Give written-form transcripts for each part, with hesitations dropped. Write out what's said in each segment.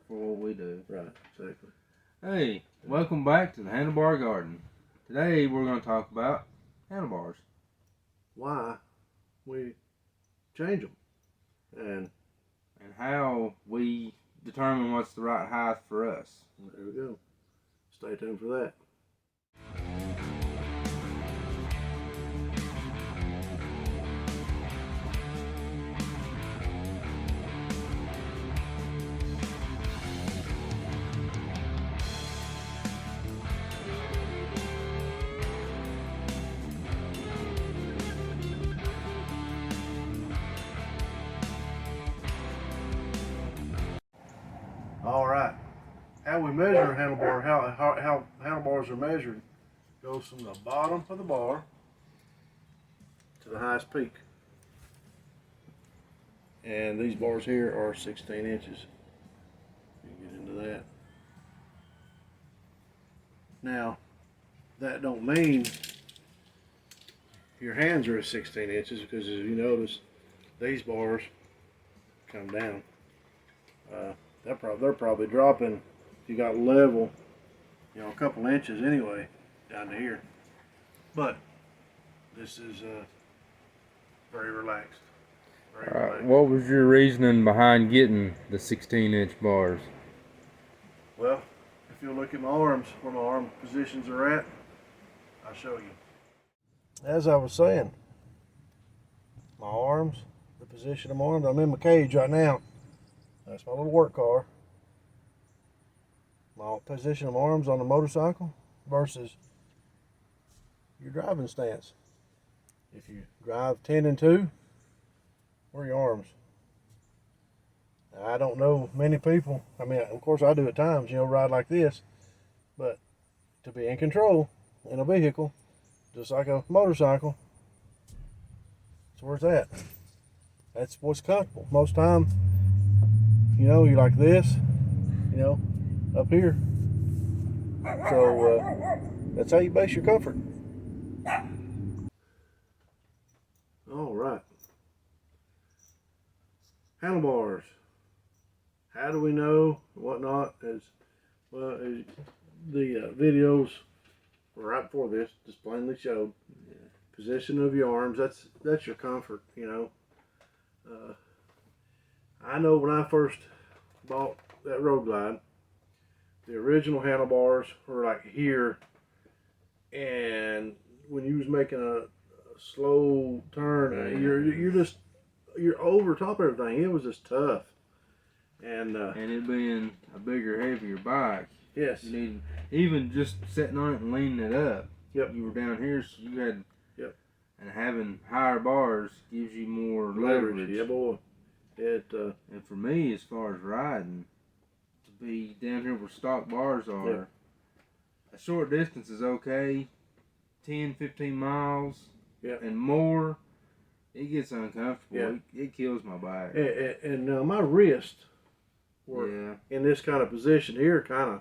for what we do. Right, exactly. Hey, welcome back to the Handlebar Garden. Today we're going to talk about handlebars. Why we change them and how we determine what's the right height for us. There we go. Stay tuned for that. All right. How we measure a handlebar, how handlebars are measured, goes from the bottom of the bar to the highest peak. And these bars here are 16 inches. You get into that. Now, that don't mean your hands are at 16 inches, because as you notice, these bars come down. They're probably dropping, if you got level, a couple inches anyway, down to here. But this is very relaxed. What was your reasoning behind getting the 16-inch bars? Well, if you'll look at my arms, where my arm positions are at, I'll show you. As I was saying, my arms, the position of my arms, I'm in my cage right now. That's my little work car. My position of my arms on the motorcycle versus your driving stance. If you drive 10 and 2, where are your arms? Now, I don't know many people. I mean, of course I do at times, ride like this. But to be in control in a vehicle, just like a motorcycle, that's where it's at. That's what's comfortable. Most time, you're like this, up here. So that's how you base your comfort. All right. Handlebars. How do we know whatnot? As the videos right before this just plainly showed. Yeah. Position of your arms. That's your comfort. I know when I first bought that Road Glide, the original handlebars were like here, and when you was making a slow turn, you're over top of everything. It was just tough, and it being a bigger, heavier bike. Yes. You need, even just sitting on it and leaning it up. Yep. You were down here, so you had. Yep. And having higher bars gives you more leverage. Yeah, boy. And for me, as far as riding, to be down here where stock bars are, yeah. A short distance is okay. 10, 15 miles yeah. and more, it gets uncomfortable. Yeah. It kills my bike. And my wrist were in this kind of position here, kind of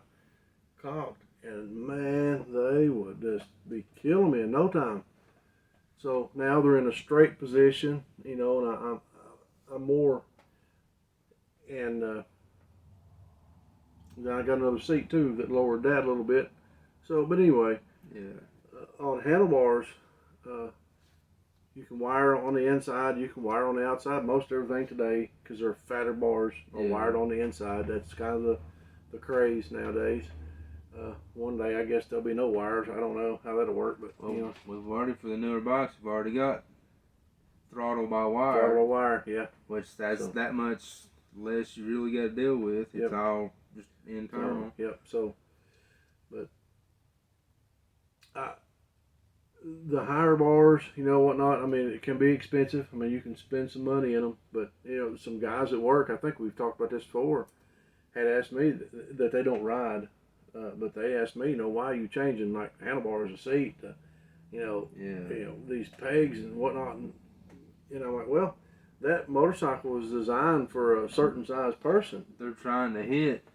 cocked. And man, they would just be killing me in no time. So now they're in a straight position, and I'm more, and then I got another seat too that lowered that a little bit. So, but anyway, on handlebars, you can wire on the inside, you can wire on the outside. Most everything today, because they're fatter bars, are wired on the inside. That's kind of the craze nowadays. One day I guess there'll be no wires. I don't know how that'll work, but we've already, for the newer bikes, we've already got throttle by wire. Throttle by wire, yeah. Which that's that much less you really got to deal with. It's all just internal. Yep. So, but the higher bars, whatnot. I mean, it can be expensive. I mean, you can spend some money in them, but some guys at work, I think we've talked about this before, had asked me that they don't ride. But they asked me, why are you changing like handlebars, a seat, these pegs and whatnot, and I'm like, well, that motorcycle was designed for a certain size person. They're trying to hit.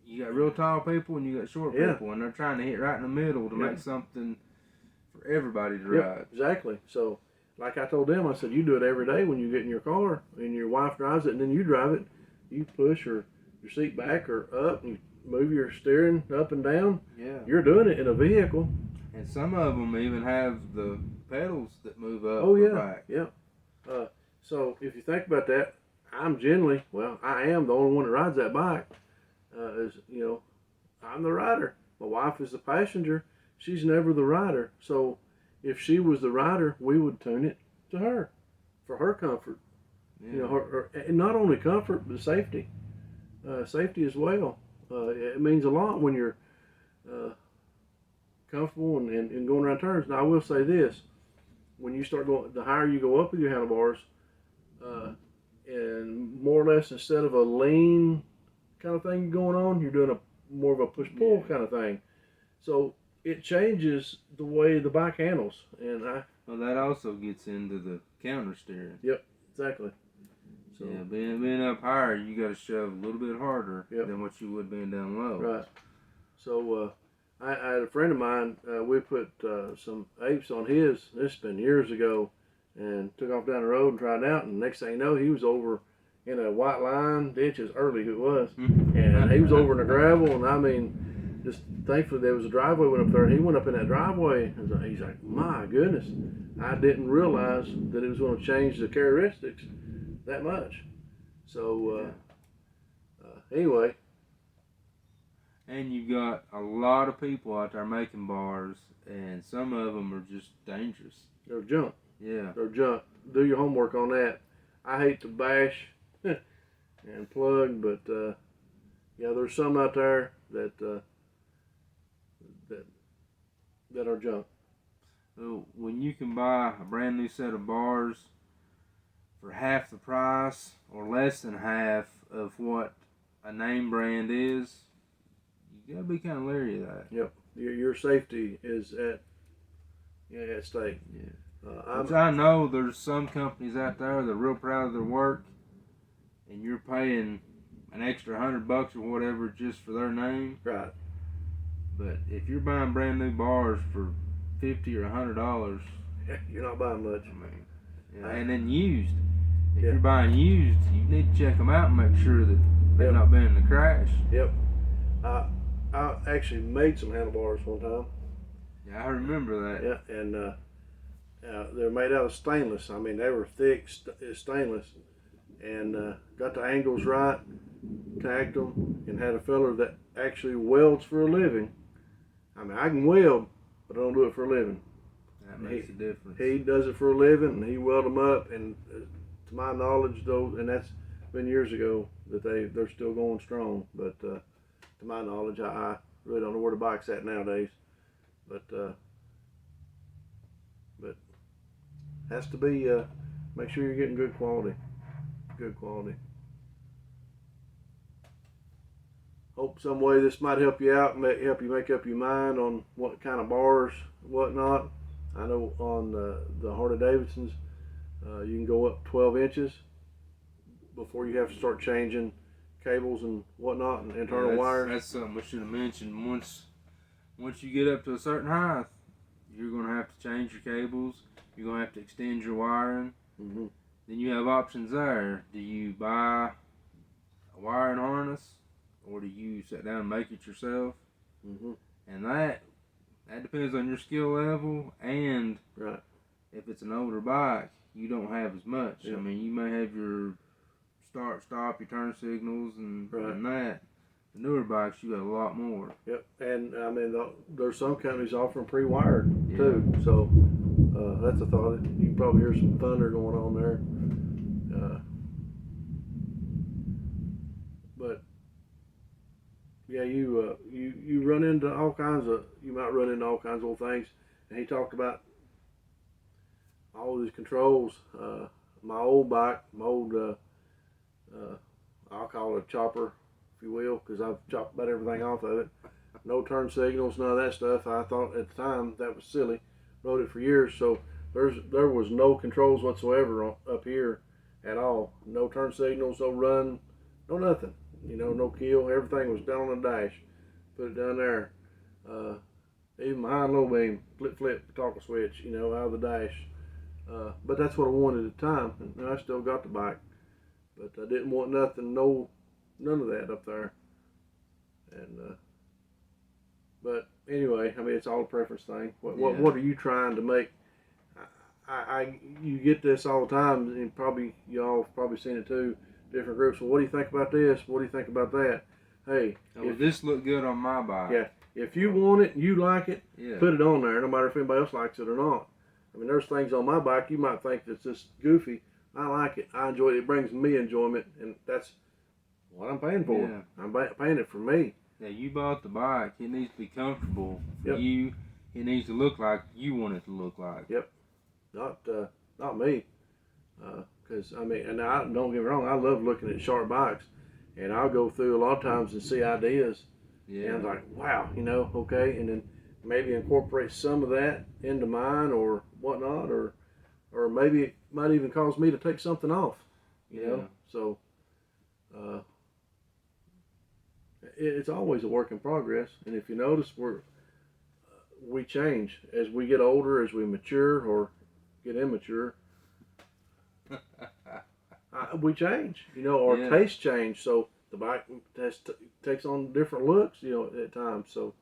You got real tall people and you got short people, and they're trying to hit right in the middle to make something for everybody to ride. Exactly. So, like I told them, I said, you do it every day when you get in your car and your wife drives it, and then you drive it. You push or your seat back or up, and you move your steering up and down. Yeah. You're doing it in a vehicle. And some of them even have the pedals that move up Oh, or yeah, back. yeah. So if you think about that, I am the only one that rides that bike. I'm the rider. My wife is the passenger. She's never the rider. So if she was the rider, we would tune it to her for her comfort. Yeah. And not only comfort, but safety. Safety as well. It means a lot when you're comfortable and going around turns. Now, I will say this. When you start going, the higher you go up with your handlebars, and more or less instead of a lean kind of thing going on, you're doing more of a push-pull kind of thing. So it changes the way the bike handles. Well, that also gets into the counter steering. Yep, exactly. So, yeah, being up higher, you got to shove a little bit harder than what you would being down low. Right. So I had a friend of mine. We put some apes on his. This has been years ago, and took off down the road and tried it out. And next thing you know, he was over in a white line ditch. As early it was, and he was over in the gravel. And I mean, just thankfully there was a driveway went up there, and he went up in that driveway. And he's like, my goodness, I didn't realize that it was going to change the characteristics that much. So anyway. And you've got a lot of people out there making bars, and some of them are just dangerous. They're junk. Yeah. They're junk. Do your homework on that. I hate to bash and plug, but there's some out there that are junk. So when you can buy a brand new set of bars for half the price or less than half of what a name brand is, you gotta be kind of leery of that. Yep, your safety is at stake. Yeah. Which I know there's some companies out there that are real proud of their work, and you're paying an extra $100 or whatever just for their name. Right. But if you're buying brand new bars for $50 or $100, you're not buying much. I mean, and then used. If you're buying used, you need to check them out and make sure that they've not been in a crash. Yep. I actually made some handlebars one time. Yeah, I remember that. Yeah, and they're made out of stainless. I mean, they were thick stainless, and got the angles right, tacked them, and had a feller that actually welds for a living. I mean, I can weld, but I don't do it for a living. That makes a difference. He does it for a living, and he weld them up. And to my knowledge, though, and that's been years ago, that they're still going strong. But to my knowledge, I really don't know where the bike's at nowadays. But has to be make sure you're getting good quality. Good quality. Hope some way this might help you out and help you make up your mind on what kind of bars, whatnot. I know on the Harley Davidsons, you can go up 12 inches before you have to start changing cables and whatnot and internal wires. That's something we should have mentioned. Once you get up to a certain height, you're going to have to change your cables. You're going to have to extend your wiring. Mm-hmm. Then you have options there. Do you buy a wiring harness, or do you sit down and make it yourself? Mm-hmm. And that depends on your skill level, and right. If it's an older bike, you don't have as much. Yeah. I mean, you may have your start, stop, your turn signals, and that. The newer bikes, you got a lot more. Yep, and I mean, there's some companies offering pre-wired too. So that's a thought. You can probably hear some thunder going on there. But yeah, you run into all kinds of. You might run into all kinds of old things. And he talked about all these controls. My old bike, I'll call it a chopper, if you will, because I've chopped about everything off of it. No turn signals, none of that stuff. I thought at the time that was silly. Rode it for years, so there was no controls whatsoever up here at all. No turn signals, no run, no nothing. No kill. Everything was down on the dash. Put it down there. Even my high and low beam, flip, toggle switch, out of the dash. But that's what I wanted at the time, and I still got the bike. But I didn't want nothing, no none of that up there. And but anyway, I mean, it's all a preference thing. What are you trying to make? You get this all the time, and probably y'all probably seen it too. Different groups. Well, what do you think about this? What do you think about that? Hey, if this look good on my bike. Yeah, if you want it, you like it, yeah, put it on there. No matter if anybody else likes it or not. I mean, there's things on my bike you might think that's just goofy. I like it. I enjoy it. It brings me enjoyment, and that's what I'm paying for. Yeah. I'm paying it for me. Yeah, you bought the bike. It needs to be comfortable for Yep. you. It needs to look like you want it to look like. Yep. Not me. Because I mean, and don't get me wrong, I love looking at sharp bikes, and I'll go through a lot of times and see ideas, Yeah. and I'm like, wow, okay, and then maybe incorporate some of that into mine or whatnot, or maybe it might even cause me to take something off, you know. So it's always a work in progress, and if you notice, we change as we get older, as we mature or get immature. We change, our tastes change, so the bike takes on different looks, at times. So,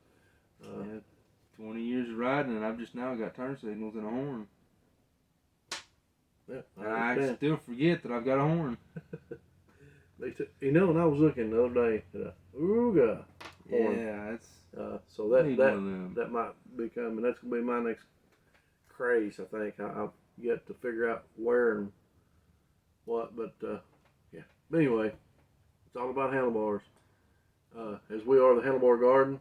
20 years of riding, and I've just now got turn signals and a horn. Yeah, and I still forget that I've got a horn. And I was looking the other day at a Ooga horn. Yeah, it's so that might be coming. That's gonna be my next craze. I think I've yet to figure out where and what, but yeah. But anyway, it's all about handlebars. As we are the Handlebar Garden.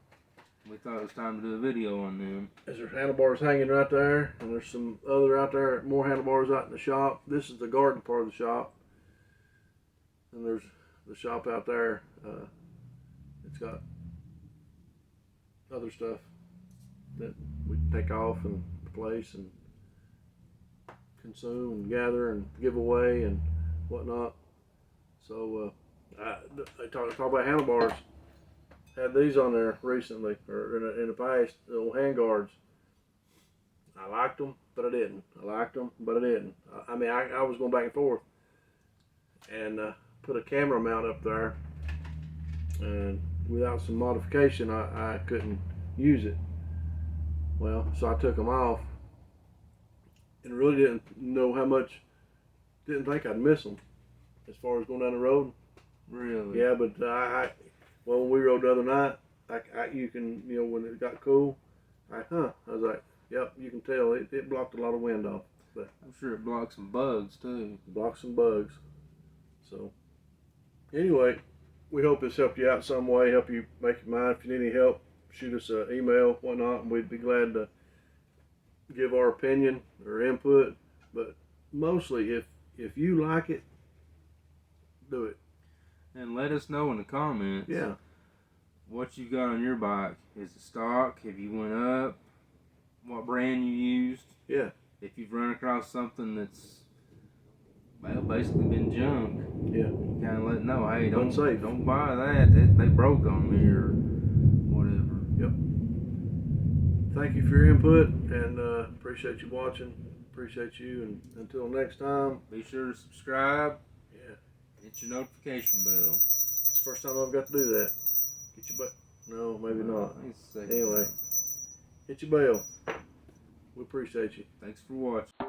We thought it was time to do a video on them. There's handlebars hanging right there, and there's some other out there, more handlebars out in the shop. This is the garden part of the shop, and there's the shop out there. It's got other stuff that we take off and place and consume and gather and give away and whatnot. So I talk about handlebars. Had these on there recently, or in the past, the old hand guards. I liked them, but I didn't. I liked them, but I didn't. I mean, I was going back and forth, and put a camera mount up there, and without some modification, I couldn't use it. Well, so I took them off, and really didn't know how much. Didn't think I'd miss them, as far as going down the road. Really? Yeah, but well, when we rode the other night, you can, when it got cool, I was like, yep, you can tell it blocked a lot of wind off. But I'm sure it blocked some bugs too. Blocked some bugs. So anyway, we hope this helped you out some way, help you make your mind. If you need any help, shoot us an email, whatnot, and we'd be glad to give our opinion or input. But mostly, if you like it, do it. And let us know in the comments. Yeah. What you got on your bike. Is it stock? Have you went up? What brand you used? Yeah. If you've run across something that's basically been junk. Yeah. Kind of let know, hey, Unsafe. Don't buy that. They broke on me or whatever. Yep. Thank you for your input, and appreciate you watching. Appreciate you, and until next time. Be sure to subscribe. Yeah. Hit your notification bell. It's the first time I've got to do that. Get your butt. No, maybe not. Anyway. Hit your bell. We appreciate you. Thanks for watching.